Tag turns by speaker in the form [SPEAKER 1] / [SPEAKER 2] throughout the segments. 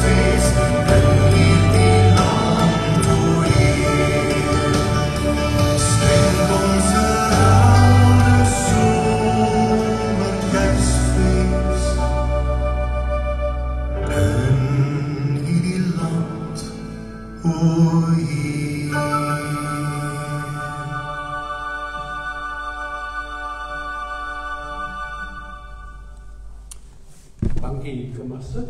[SPEAKER 1] Feest Dankie, kom maar sit.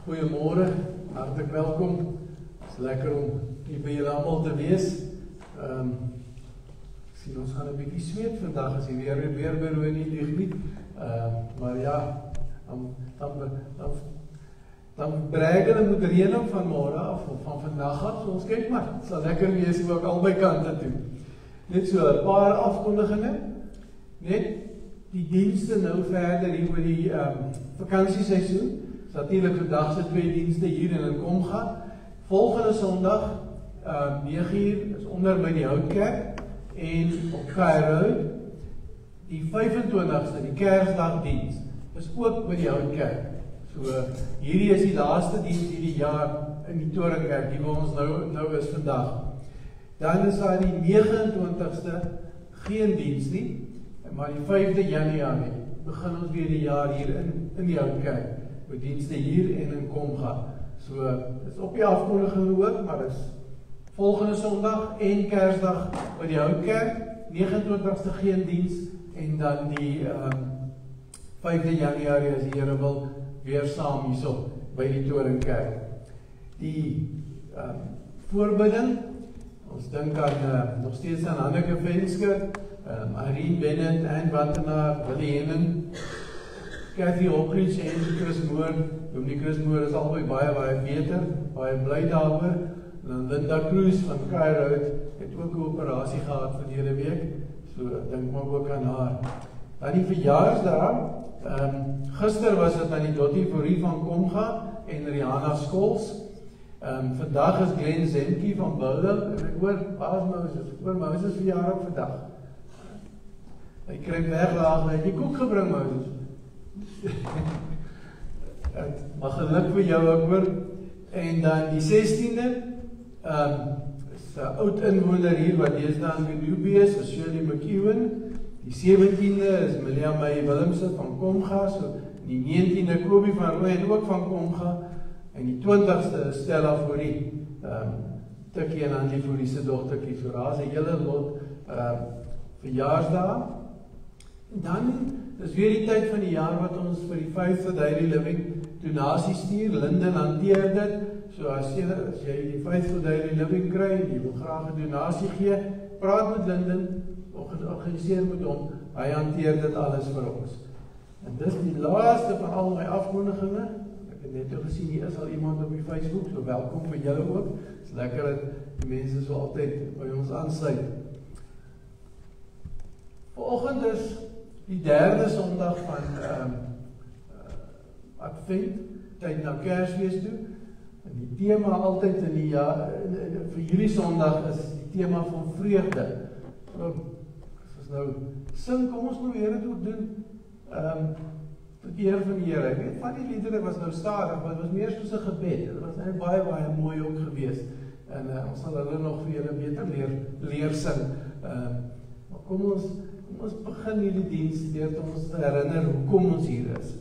[SPEAKER 1] Goeiemôre, hartlik welkom. Het is lekker om hier by julle almal te wees. Ek sien ons gaan 'n bietjie sweet vandag as die weerberoe nie lieg nie. Maar ja, dan breek hulle moet reën van môre af of van vandag af. So ons kyk maar. Het sal lekker wees ook albei kante toe. Net so 'n paar afkondigings. Net die dienste nou verder hier oor die vakansieseisoen. Natuurlik vandag se 2 dienste hier in Komga. Volgende Sondag 9:00 is onder by die Houtkerk en op Kairo. Die 25ste, die Kersdagdiens, is ook by die Houtkerk. So hierdie is die laaste diens hierdie jaar in die Torenkerk, die waar ons nou is vandag. Dan is daar die 29ste geen diens nie. Maar die 5de Januarie begin ons weer die jaar hier in die Houtkerk. Met dienste hier en in Komga. So, dit is op die afkondiging ook, maar dit is volgende Sondag en Kersdag by die Houtkerk. 29ste geen diens en dan die 5de Januarie as die Here wil weer saam hierso by die Torenkerk. Die voorbidding, ons dink aan nog steeds aan Hanneke Vensker, Irene Bennett, Anne Wattenaar, Willie Henning, Kathy Hawkins en Chris Moore. Die Chris Moore is albei baie beter, baie bly daaroor. En dan Linda Cruz van Kairo het ook 'n operasie gehad verlede week. So dink maar ook aan haar. Dan die verjaarsdag. Gister was dit aan die Dottie Fourie van Komga en Rihanna Skols. Vandag is Glenn Zemke van Bouwel. En ek hoor Moses verjaardag vandag. Hy kry weglaag, hy het die koek gebring, Moses. Maar geluk vir jou ook hoor. En dan die 16de is 'n oud inwoner hier wat deesdae in Genubi is Shirley McEwen. Die 17de is William May Willemse van Komga. So die 19de Kobie van Rooyen ook van Komga. En die 20ste is Stella Fourie. Tikkie en Andy Fourie se dogtertjie. So daar is 'n hele lot verjaarsdae. Dan is weer die tyd van die jaar wat ons vir die Faith for Daily Living donasie stuur. Linden hanteer dit. So as jy die Faith for Daily Living kry en jy wil graag 'n donasie gee, praat met Linden, organiseer met hom. Hy hanteer dit alles vir ons. En dis die laaste van al my afkondigings. Ek het net gesien hier is al iemand op die Facebook, so welkom vir julle ook. Dit is lekker dat die mense so altyd by ons aansluit. Vanoggend is die 3de Sondag van Advent, tyd na Kersfees toe. En die tema altyd in die jaar, vir hierdie Sondag is die tema van vreugde. So, as ons nou sing, kom ons nou weer dit ook doen, tot eer van die Here. Ek weet, van die liedere was nou stadig, maar het was meer soos 'n gebed. Het was net baie mooi ook geweest. En ons sal hulle nog vir julle beter leer sing. Maar kom ons begin hierdie diens deur ons te herinner hoekom ons hier is.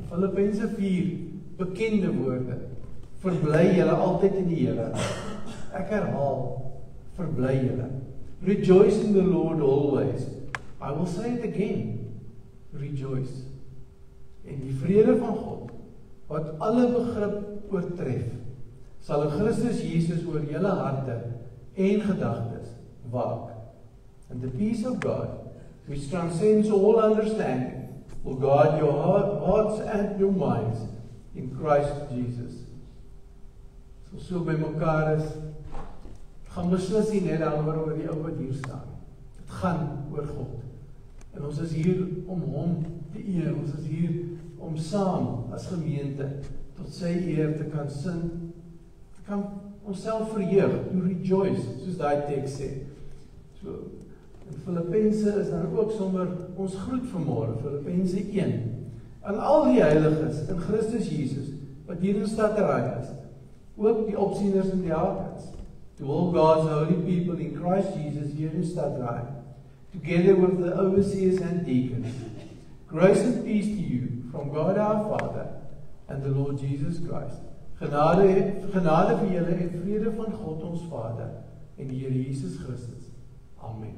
[SPEAKER 1] Filippense 4, bekende woorde. Verbly julle altyd in die Here. Ek herhaal, verbly julle. Rejoice in the Lord always. I will say it again. Rejoice. En die vrede van God, wat alle begrip oortref, sal in Christus Jesus oor julle harte en gedagtes waak. And the peace of God, which transcends all understanding, will guard your hearts and your minds in Christ Jesus. So by mekaar is, gaan beslis nie net daaroor oor die ou wat hier staan. Het gaan oor God. En ons is hier om hom te eer. Ons is hier om saam as gemeente tot sy eer te kan sing, te kan onsself verheug, to rejoice, soos daai teks sê. So, in Filippense is dan ook sommer ons groet vanmôre, Filippense 1. Aan al die heiliges in Christus Jesus, wat hier in Stadterrein is, ook die opsieners en diakens, to all God's holy people in Christ Jesus here in Stadterrein, together with the overseers and deacons. Grace and peace to you from God our Father and the Lord Jesus Christ. Genade vir julle en vrede van God ons Vader en die Here Jesus Christus. Amen.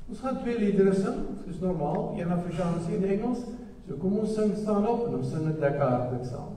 [SPEAKER 1] Ons gaan 2 liedere sing, soos normaal, een Afrikaans en Engels. So kom ons sing, staan op en ons sing dit lekker hartlik saam.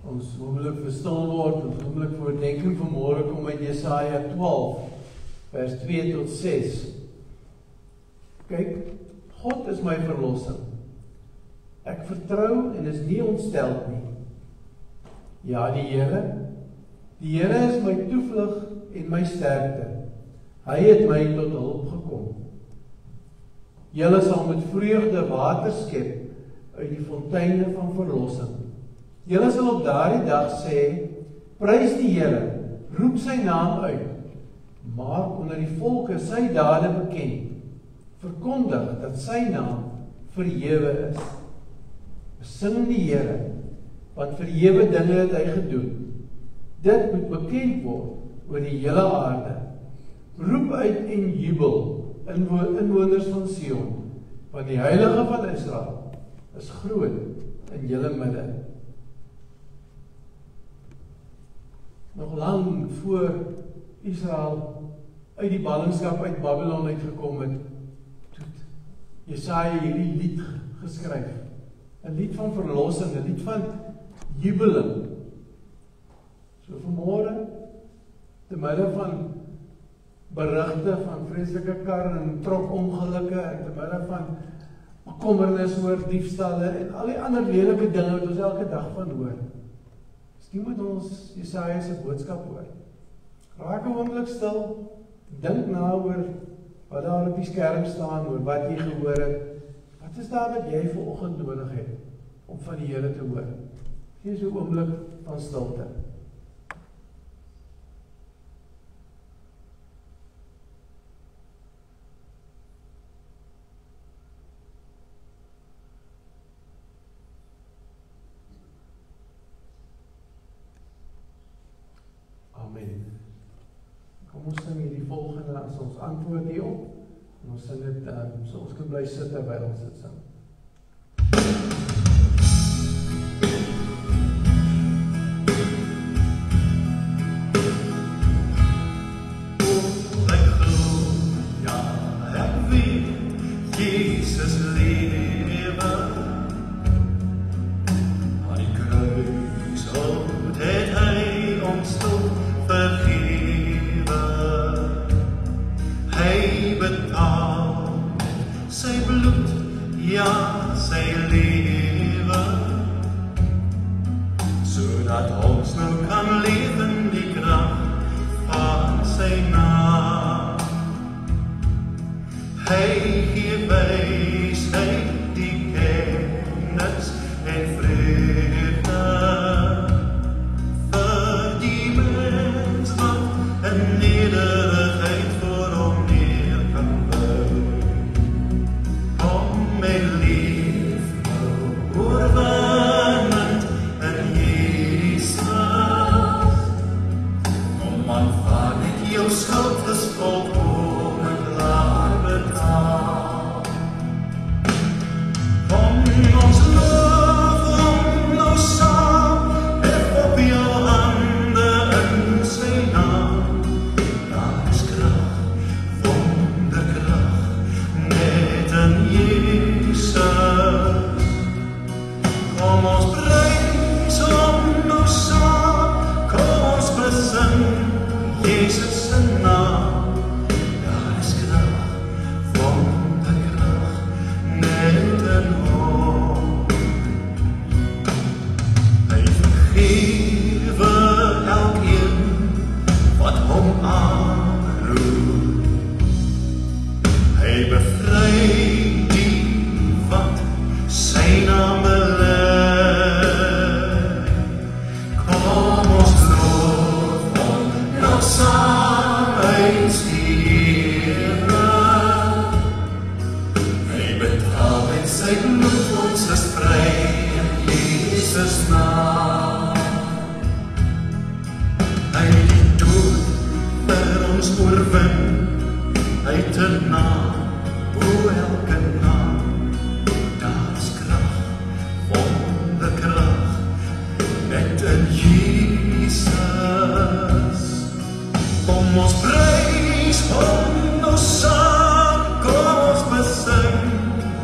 [SPEAKER 1] Ons oomblik vir stil word, ons oomblik vir oordenking vanmôre kom uit Jesaja 12, vers 2 tot 6. Kyk, God is my verlossing. Ek vertrou en is nie ontsteld nie. Ja, die Here is my toevlug en my sterkte. Hy het my tot hulp gekom. Julle sal met vreugde water skep uit die fonteine van verlossing. Julle sal op daardie dag sê, prys die Here, roep sy naam uit, maak onder die volke sy dade bekend, verkondig dat sy naam verhewe is. Besing die Here, want verhewe dinge het hy gedoen. Dit moet bekend word oor die hele aarde. Roep uit en jubel, inwoners van Sion, want die Heilige van Israel is groot in julle midde. Nog lang voor Israel uit die ballingskap uit Babylon uitgekom het, het Jesaja hierdie lied geskryf. 'n lied van verlossing, 'n lied van jubeling. So vanmôre, te midde van berigte van vreeslike kar en trokongelukke en te midde van bekommernis oor diefstalle en al die ander lelike dinge wat ons elke dag van hoor. Miskien moet ons Jesaja se boodskap hoor. Raak 'n oomblik stil, dink na oor wat daar op die skerm staan, oor wat jy gehoor het. Wat is daar wat jy vanoggend nodig het om van die Here te hoor? Gee so 'n oomblik van stilte. Amen. Kom ons sing hierdie volgende as ons antwoord hierop. En ons sing dit, so ons kan bly sit terwyl ons dit sing.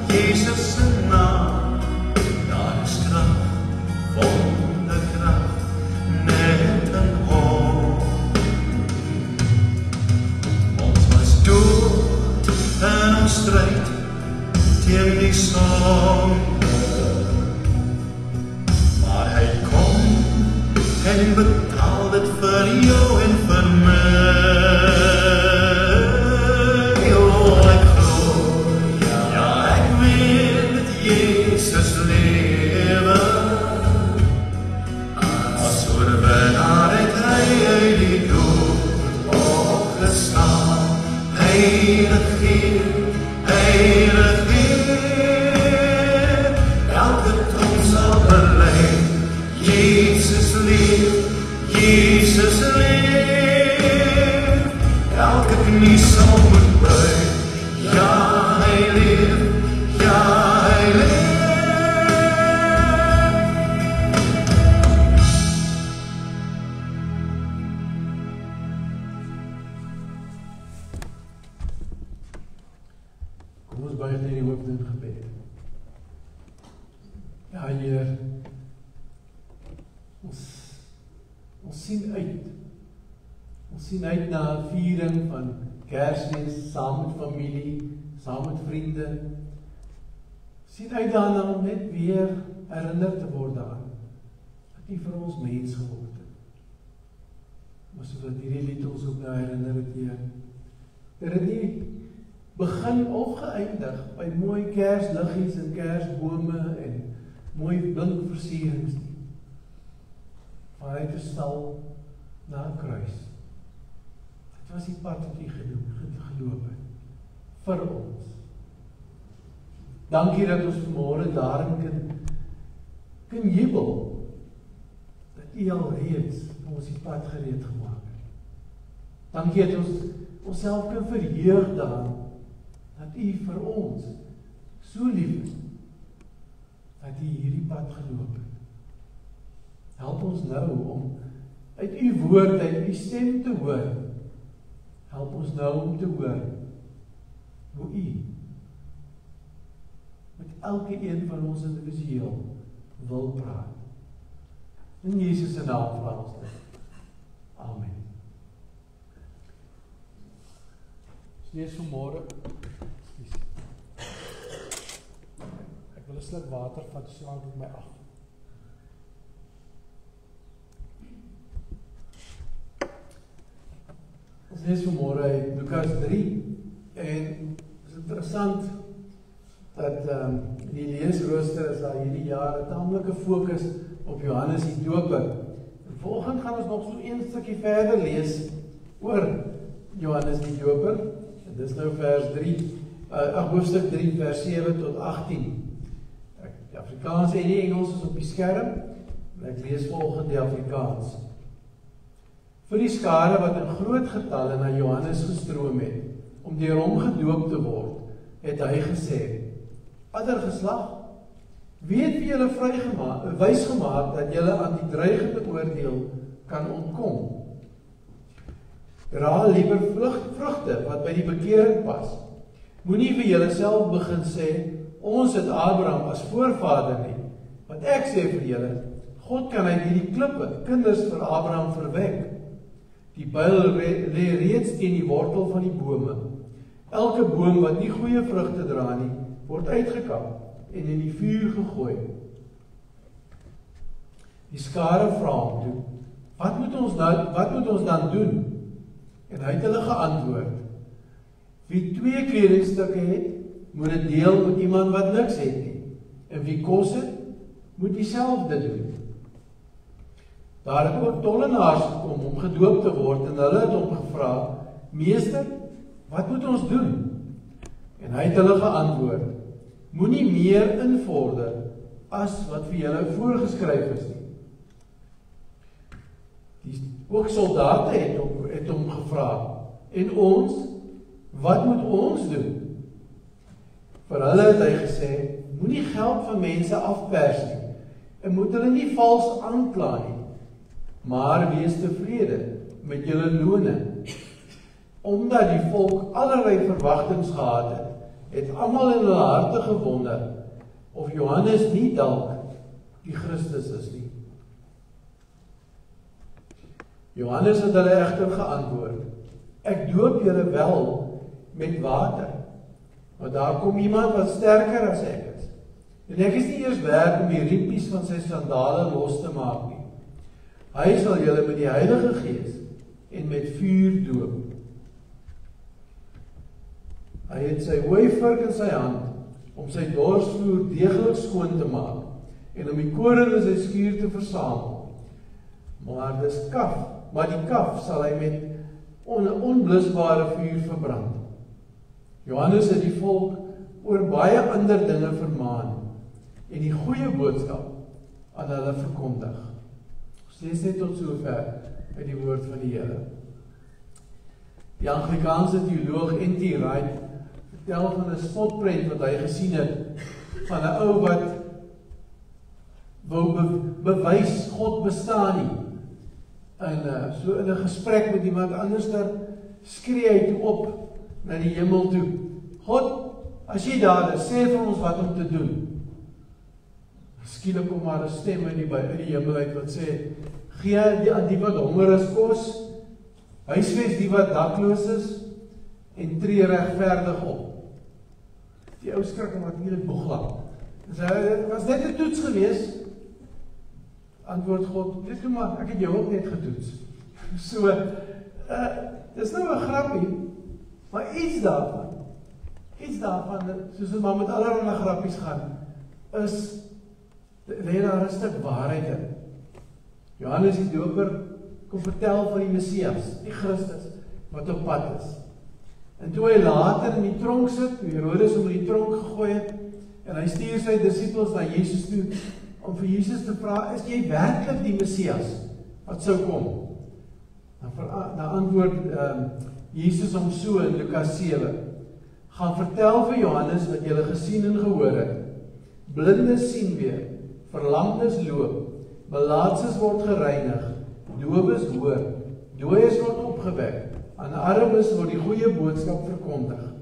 [SPEAKER 2] Jesus se naam, daar is krag, wonderkrag. en betaal dit vir jou en vir my. Oh, ek glo, ja, ek weet dat Jesus lewe. As oorwinnaar het hy uit die dood opgestaan. Heilig Heer, elke tong sal bely, Jesus leef, Jesus leef. Elke knie sal moet buig, ja, hy leef, ja, hy leef.
[SPEAKER 1] Kom ons buig net die hoofde in gebed. Ja, Heer, ons sien uit. Ons sien uit na 'n viering van Kersfees saam met familie, saam met vriende. Sien uit daarna om net weer herinner te word daaraan dat U vir ons mens geword het. Maar sodat hierdie lied ons ook nou herinner het, Heer, dat dit nie begin of geëindig by mooi kersliggies en kersbome en mooi blink versierings nie. Maar hy verstal na 'n kruis. Dit was die pad wat U geloop het vir ons. Dankie dat ons vanmôre daarin kan jubel dat U al reeds vir ons die pad gereed gemaak het. Dankie dat ons onsself kan verheug daarin dat U vir ons so lief is dat U hierdie pad geloop het. Help ons nou om uit U woord, uit U stem te hoor. Help ons nou om te hoor hoe U met elke een van ons individueel wil praat. In Jesus se naam vra ons dit. Amen. Ons lees vanmôre. Ek wil 'n sluk water vat, so hang ek my af. Ons lees vanmôre uit Lukas 3 en het is interessant dat die leesrooster is daar hierdie jaar 'n tamelike fokus op Johannes die Doper. Volgende gaan ons nog so een stukkie verder lees oor Johannes die Doper. En dis nou hoofstuk 3 vers 7 tot 18. Die Afrikaans en die Engels is op die skerm. Ek lees volgende die Afrikaans. Vir die skare wat in groot getalle na Johannes gestroom het, om deur hom gedoop te word, het hy gesê: Ander geslag, wie het vir julle wys gemaak dat julle aan die dreigende oordeel kan ontkom? Dra liewer vrugte wat by die bekering pas. Moenie vir julle self begin sê, ons het Abraham as voorvader nie. Want ek sê vir julle, God kan uit hierdie klippe kinders vir Abraham verwek. Die byl lê reeds teen die wortel van die bome. Elke boom wat nie goeie vrugte dra nie, word uitgekap en in die vuur gegooi. Die skare vra hom toe: Wat moet ons dan doen? En hy het hulle geantwoord: Wie 2 kledingstukke het, moet dit deel met iemand wat niks het nie. En wie kos het, moet dieselfde doen. Daar het ook tollenaars gekom om gedoop te word en hulle het hom gevra: Meester, wat moet ons doen? En hy het hulle geantwoord: Moenie meer invorder as wat vir julle voorgeskryf is nie. Ook soldate het hom gevra: En ons, wat moet ons doen? Vir hulle het hy gesê: Moenie geld van mense afpers nie, en moet hulle nie vals aankla nie, maar wees tevrede met julle lone. Omdat die volk allerlei verwagtings gehad het, het almal in hulle harte gewonder of Johannes nie dalk die Christus is nie. Johannes het hulle egter geantwoord: Ek doop julle wel met water, maar daar kom iemand wat sterker as ek is. En ek is nie eers werd om die riepies van sy sandale los te maak nie. Hy sal julle met die Heilige Gees en met vuur doop. Hy het sy hooivurk in sy hand, om sy dorsvloer deeglik skoon te maak, en om die koring in sy skuur te versamel. Maar die kaf sal hy met onblusbare vuur verbrand. Johannes het die volk oor baie ander dinge vermaan, en die goeie boodskap aan hulle verkondig. Ons lees net tot sover uit die woord van die Here. Die Anglikaanse teoloog N.T. Wright vertel van 'n spotprent wat hy gesien het van 'n ou wat wou bewys God bestaan nie. En so in 'n gesprek met iemand anders skree hy toe op na die hemel toe. God, as jy daar is, sê vir ons wat om te doen. Skielik kom maar 'n stem uit die hemel uit wat sê, gee aan die wat honger is kos, huisves die wat dakloos is, en tree regverdig op. Die ou skrik en natuurlik boeglang. Dit was net 'n toets gewees. Antwoord God, weet jy maar, ek het jou ook net getoets. So, dis nou 'n grappie, maar iets daarvan, soos het maar met allerlei grappies gaan, lê daar 'n stuk waarheid in. Johannes die Doper kom vertel van die Messias, die Christus, wat op pad is. En toe hy later in die tronk sit, toe Herodes hom in die tronk gegooi het, en hy stuur sy disippels na Jesus toe, om vir Jesus te vra, is jy werklik die Messias, wat sou kom? Dan antwoord Jesus hom so in Lukas 7, gaan vertel vir Johannes wat julle gesien en gehoor het, blindes sien weer, verlamdes loop, melaatses word gereinig, dowes hoor, dooies word opgewek, aan armes word die goeie boodskap verkondig.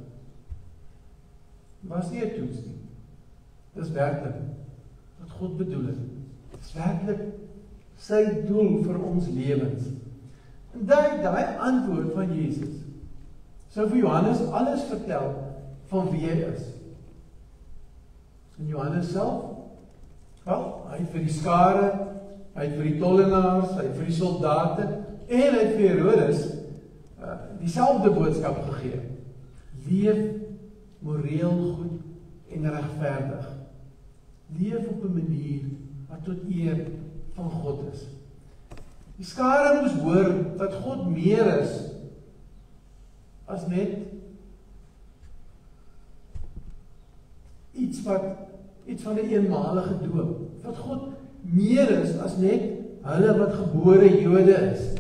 [SPEAKER 1] Was nie 'n toets nie. Dis werklik wat God bedoel het. Dis werklik sy doel vir ons lewens. En daai antwoord van Jesus sou vir Johannes alles vertel van wie hy is. En Johannes self, wel, hy het vir die skare, hy het vir die tollenaars, hy het vir die soldate, en hy het vir Herodes dieselfde boodskap gegee. Leef moreel goed en regverdig. Leef op 'n manier wat tot eer van God is. Die skare moes hoor dat God meer is as net iets van 'n eenmalige doop. Dat God meer is as net hulle wat gebore Jode is.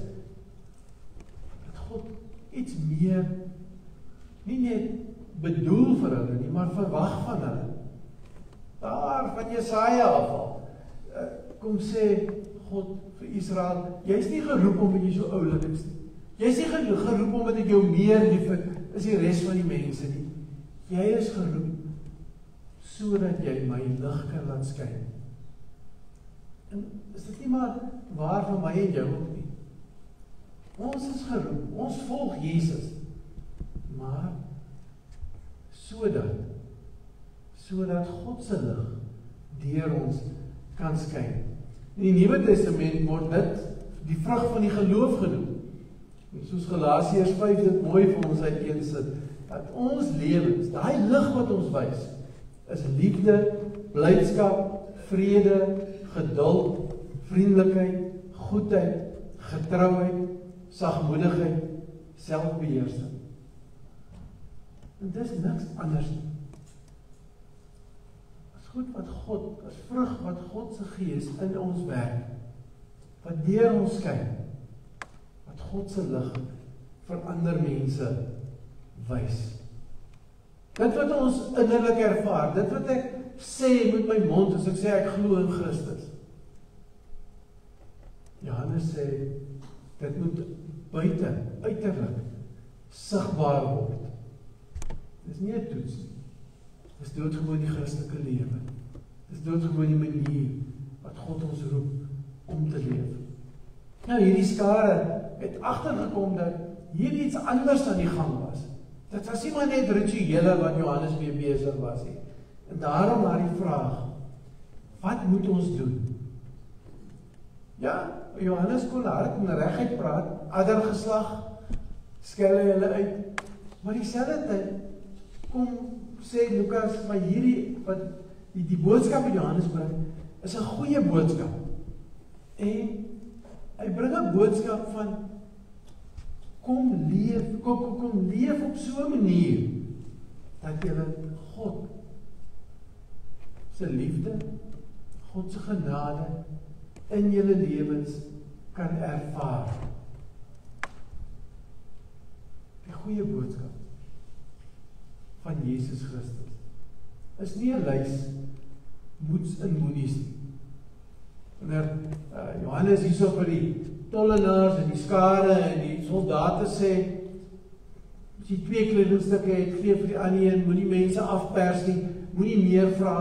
[SPEAKER 1] Dat God iets meer nie net bedoel vir hulle nie, maar verwag van hulle. Daar van Jesaja af kom sê God vir Israel, jy is nie geroep omdat jy so oulik is nie. Jy is nie geroep omdat ek jou meer lief het as die res van die mense nie. Jy is geroep sodat jy my lig kan laat skyn. En is dit nie maar waar van my en jou ook nie? Ons is geroep, ons volg Jesus, maar sodat God se lig deur ons kan skyn. In die Nuwe Testament word dit die vrug van die geloof genoem. En soos Galasiërs 5 dit mooi vir ons uiteensit, dat ons lewens, daai lig wat ons wys, is liefde, blydskap, vrede, geduld, vriendelikheid, goedheid, getrouheid, sagmoedigheid, selfbeheersing. En dis niks anders nie. As vrug wat God se Gees in ons werk, wat deur ons skyn, wat God se lig vir ander mense wys. Dit wat ons innerlik ervaar, dit wat ek sê met my mond as ek sê ek glo in Christus. Johannes sê, dit moet buite, uiterlik, sigbaar word. Dis nie 'n toets nie. Dis doodgewoon die Christelike lewe. Dis doodgewoon die manier wat God ons roep om te leef. Nou, hierdie skare het agtergekom dat hier iets anders aan die gang was. Dit was nie maar net rituele wat Johannes mee besig was nie. En daarom maar die vraag, wat moet ons doen? Ja, Johannes kon hard en reguit praat, ander geslag, skelle hulle uit, maar dieselfde tyd, kom sê Lukas, maar hierdie, wat die boodskap wat Johannes bring, is 'n goeie boodskap, en hy bring 'n boodskap van, kom leef op so 'n manier, dat jy God se liefde, God se genade, in julle lewens kan ervaar. Die goeie boodskap van Jesus Christus is nie 'n lys moeds en moenies nie. Wanneer Johannes hierso vir die tollenaars en die skare en die soldate sê, as jy 2 kledingstukke het, gee vir die ander een, moenie mense afpers nie, moenie meer vra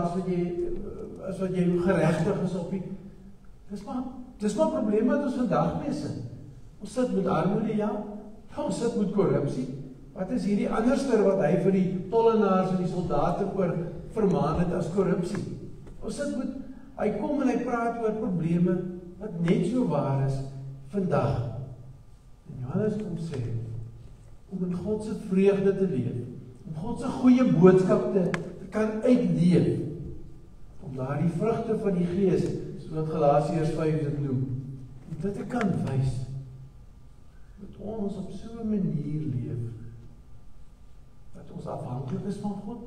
[SPEAKER 1] as wat jy geregtig is op die. Dis maar probleem wat ons vandag mee sit. Ons sit met armoede, ja, ons sit met korrupsie. Wat is hierdie anderster wat hy vir die tollenaars en die soldate oor vermaan het as korrupsie? Ons sit met, hy kom en hy praat oor probleme wat net so waar is vandag. En Johannes kom sê, om in God se vreugde te leef, om God se goeie boodskap te kan uitleef, om daar die vrugte van die Gees, soos Galasiërs 5 dit noem, om dit te kan wys, dat ons op so 'n manier leef, dat ons afhanklik is van God,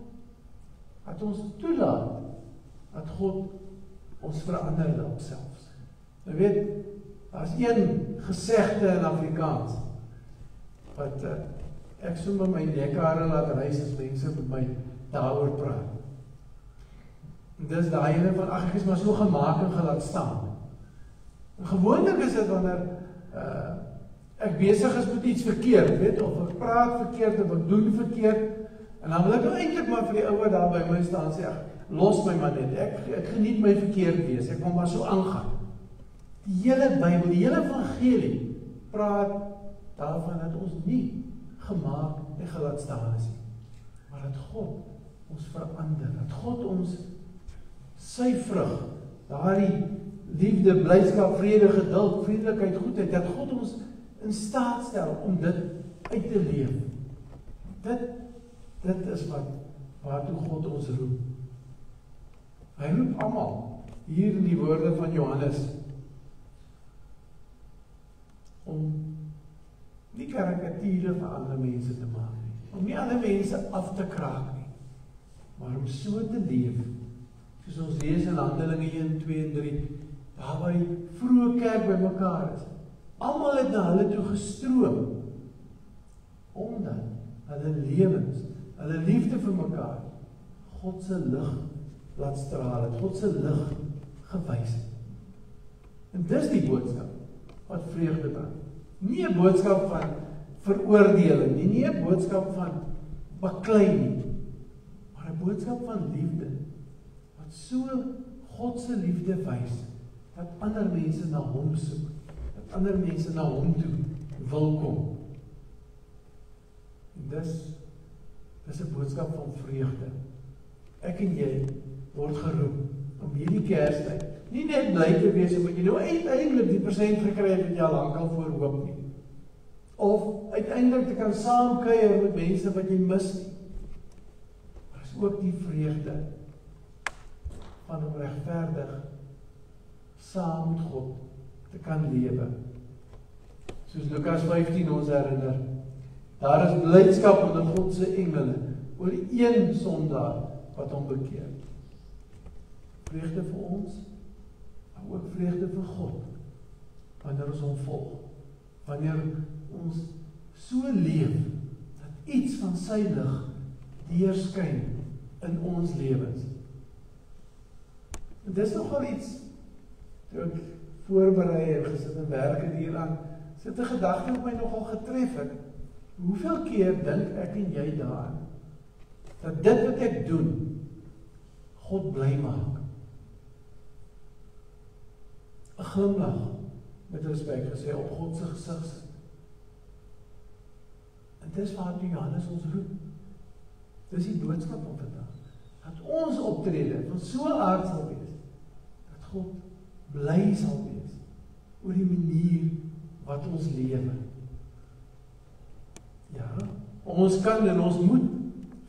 [SPEAKER 1] dat ons toelaat, dat God ons verander dalk selfs. Nou weet, daar is een gesegde in Afrikaans, wat ek sommer my nekhare laat reis as mense met my daaroor praat. En dis daai ene van, ag, ek is maar so gemaak en gelaat staan. En gewoonlik is dit wanneer ek besig is met iets verkeerd, weet, of ek praat verkeerd, of ek doen verkeerd, en dan wil ek eintlik maar vir die ouwe daar by my staan sê, ag, los my maar net, ek geniet my verkeerd wees, ek wil maar so aangaan. Die hele Bybel, die hele evangelie, praat daarvan dat ons nie gemaak en gelaat staan is nie, maar dat God ons verander, dat God ons sy vrug, daardie liefde, blydskap, vrede, geduld, vriendelikheid, goedheid, dat God ons in staat stel om dit uit te leef. Dit is waartoe God ons roep. Hy roep almal, hier in die woorde van Johannes, om nie karikatuure vir ander mense te maak nie, om nie ander mense af te kraak nie, maar om so te leef, soos ons lees in Handelinge 1, 2 en 3, daar waar die vroeë kerk by mekaar is, almal het na hulle toe gestroom, omdat hulle lewens, hulle liefde vir mekaar, God se lig laat straal het, God se lig gewys het. En dis die boodskap wat vreugde bring. Nie 'n boodskap van veroordeling nie, nie 'n boodskap van baklei nie, maar 'n boodskap van liefde, wat so God se liefde wys, dat ander mense na hom soek, dat ander mense na hom toe wil kom. En dis 'n boodskap van vreugde. Ek en jy word geroep om hierdie Kerstyd nie net bly te wees omdat jy nou uiteindelik die persent gekry het wat jy al lankal voor hoop nie, of uiteindelik te kan saamkuier met mense wat jy mis nie, maar is ook die vreugde van om regverdig saam met God te kan lewe. Soos Lukas 15 ons herinner, daar is blydskap onder God se engele oor een sondaar wat hom bekeer. Vreugde vir ons, maar ook vreugde vir God, wanneer ons hom volg, wanneer ons so leef, dat iets van sy lig deurskyn in ons lewens. En dis nogal iets, toe ek voorberei en gesit en werk en hieraan, sit 'n gedagte op my nogal getref het. Hoeveel keer dink ek en jy daaraan, dat dit wat ek doen, God bly maak? 'n glimlag, met respek gesê, op God se gesig sit. En dis waartoe Johannes ons roep. Dis die boodskap van vandag. Dat ons optrede van so 'n aard sal wees, dat God bly sal wees oor die manier wat ons lewe. Ja, ons kan en ons moet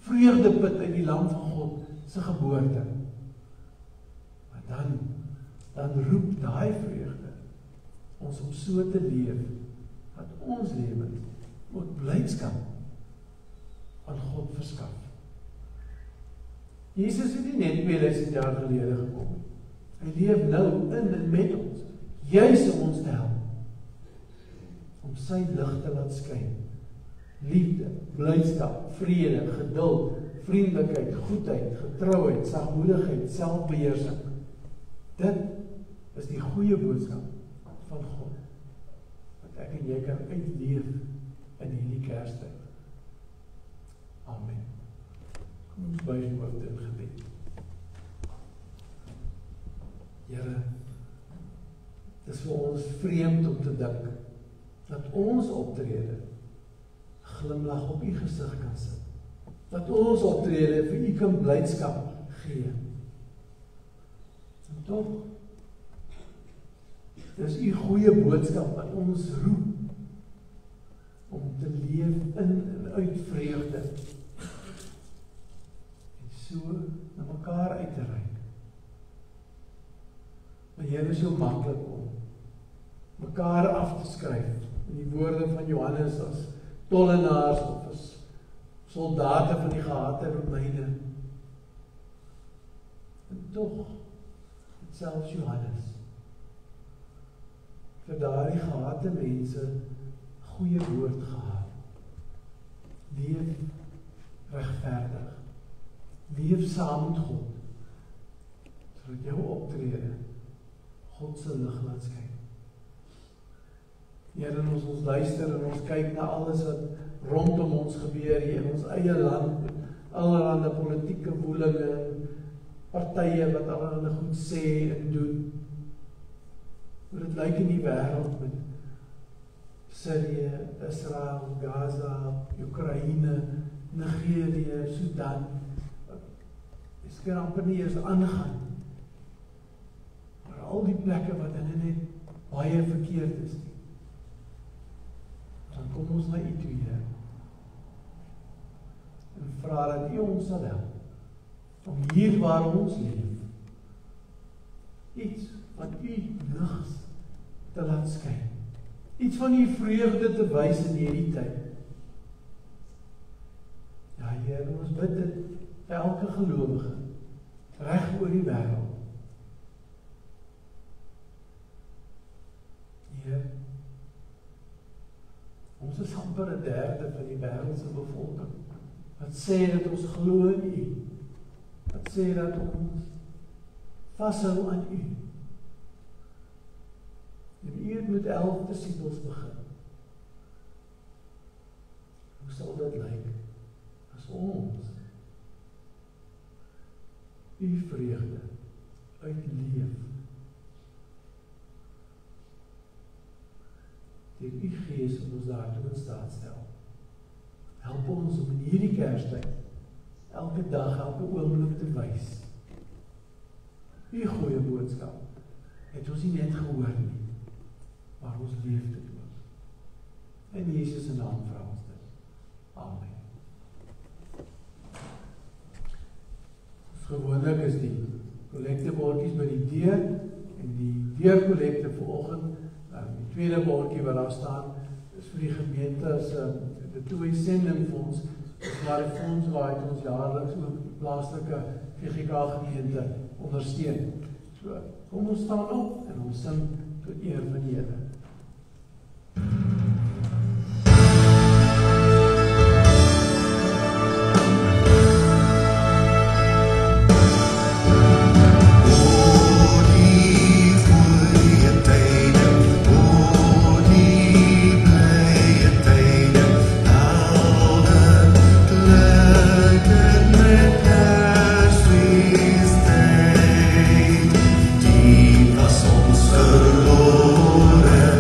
[SPEAKER 1] vreugde put uit die lam van God se geboorte. Maar dan roep daai vreugde ons om so te leef, dat ons lewe ook blydskap aan God verskaf. Jesus het nie net 2000 jaar gelede gekom. Hy leef nou in en met ons, juis om ons te help, om sy lig te laat skyn. Liefde, blydskap, vrede, geduld, vriendelikheid, goedheid, getrouheid, sagmoedigheid, selfbeheersing. Dit is die goeie boodskap van God, wat ek en jy kan uitleef in hierdie Kerstyd. Amen. Kom ons buig ons hoofde in gebed. Here, dit is vir ons vreemd om te dink dat ons optrede glimlag op u gesig kan sit. Dat ons optrede vir u kan blydskap gee. En tog, dis u goeie boodskap wat ons roep om te leef in en uit vreugde. En so na mekaar uit te reik. Maar Here, is so maklik om mekaar af te skryf in die woorde van Johannes as tollenaars of as soldate van die gehate Romeine. En tog, het selfs Johannes vir daardie gehate mense goeie woord gehad. Leef regverdig. Leef saam met God, sodat jou optrede God se lig laat skyn. Here, ons luister en ons kyk na alles wat rondom ons gebeur hier in ons eie land, met allerhande politieke woelinge en partye wat allerhande goed sê en doen. Hoe dit lyk in die wêreld met Syrië, Israel, Gaza, Oekraïne, Nigerië, Sudan. Dit kan amper nie eens aangaan. Maar al die plekke wat hulle net baie verkeerd is. Dan kom ons na u toe, Here, en vra dat u ons sal help, om hier waar ons leef, iets van u lig te laat skyn, iets van u vreugde te wys in hierdie tyd. Ja, Here, ons bid dit vir elke gelowige, reg oor die wêreld. Heer, ons is amper 1/3 van die wêreldse bevolking, wat sê dat ons glo in u, wat sê dat ons vashou aan u. En u het met 11 disippels begin. Hoe sal dit lyk as ons u vreugde uitleef? Deur u Gees wat ons daartoe in staat stel. Help ons om in hierdie Kerstyd elke dag, elke oomblik te wys. U goeie boodskap het ons nie net gehoor nie, maar ons leef dit ook. In Jesus se naam vra ons dit. Amen. Gewoonlik is die kollektebordjies by die deur en die deurkollekte vanoggend, die tweede bordjie wat daar staan, is vir die gemeente as die TOI sendingfonds, maar die fonds waar ons jaarliks ook die plaaslike GGK gemeente ondersteun. So, kom ons staan op en ons sing tot eer van die Here.
[SPEAKER 2] Die was ons verloren.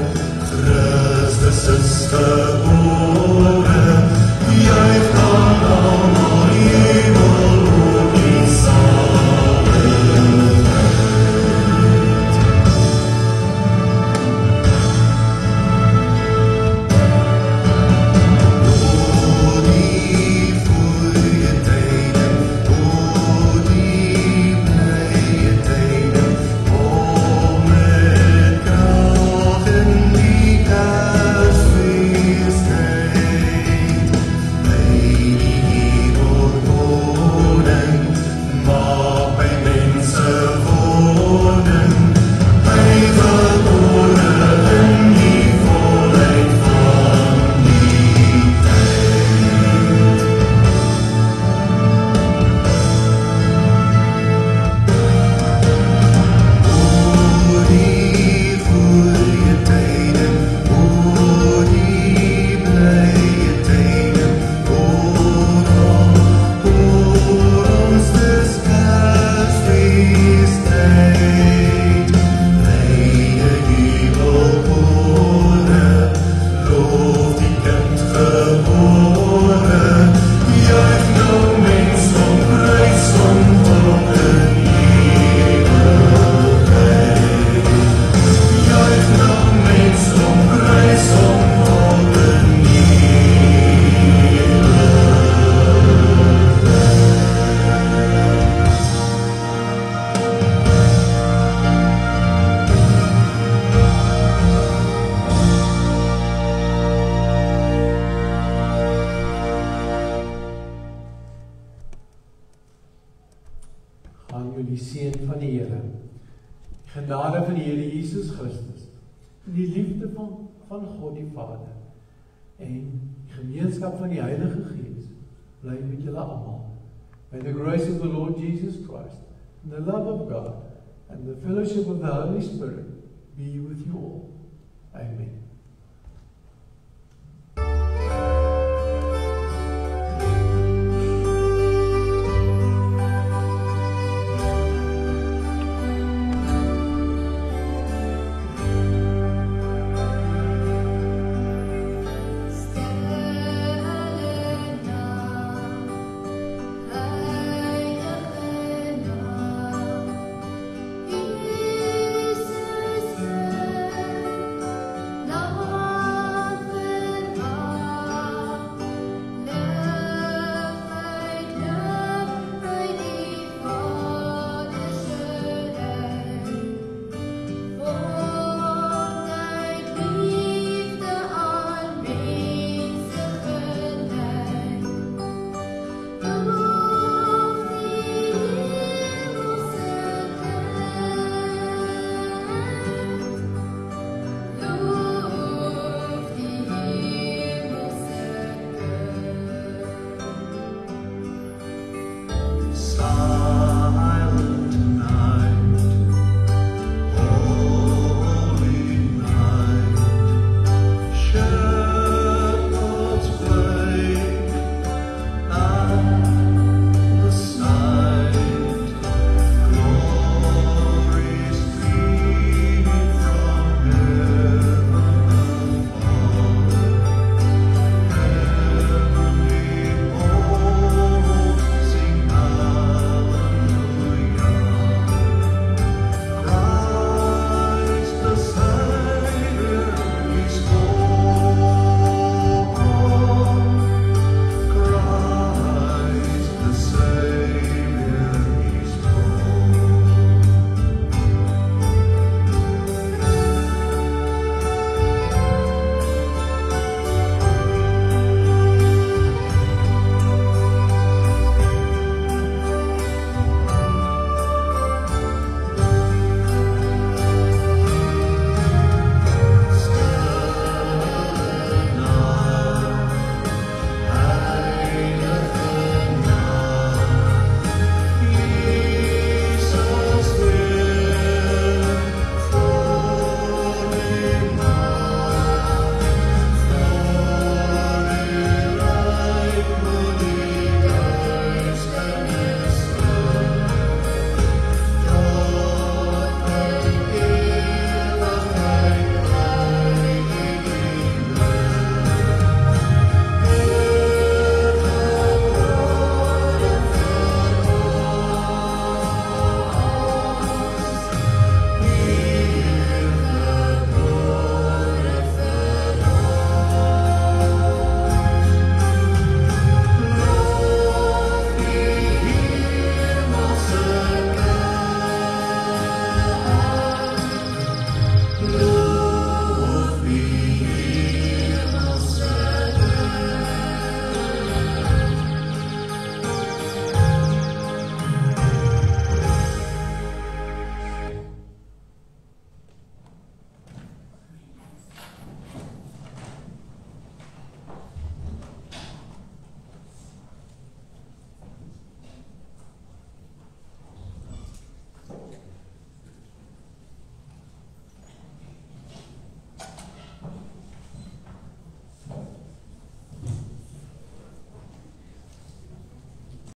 [SPEAKER 1] genade van die Here Jesus Christus, die liefde van God die Vader, en die gemeenskap van die Heilige Gees, bly met julle almal. May the grace of the Lord Jesus Christ, and the love of God, and the fellowship of the Holy Spirit be with you all. Amen.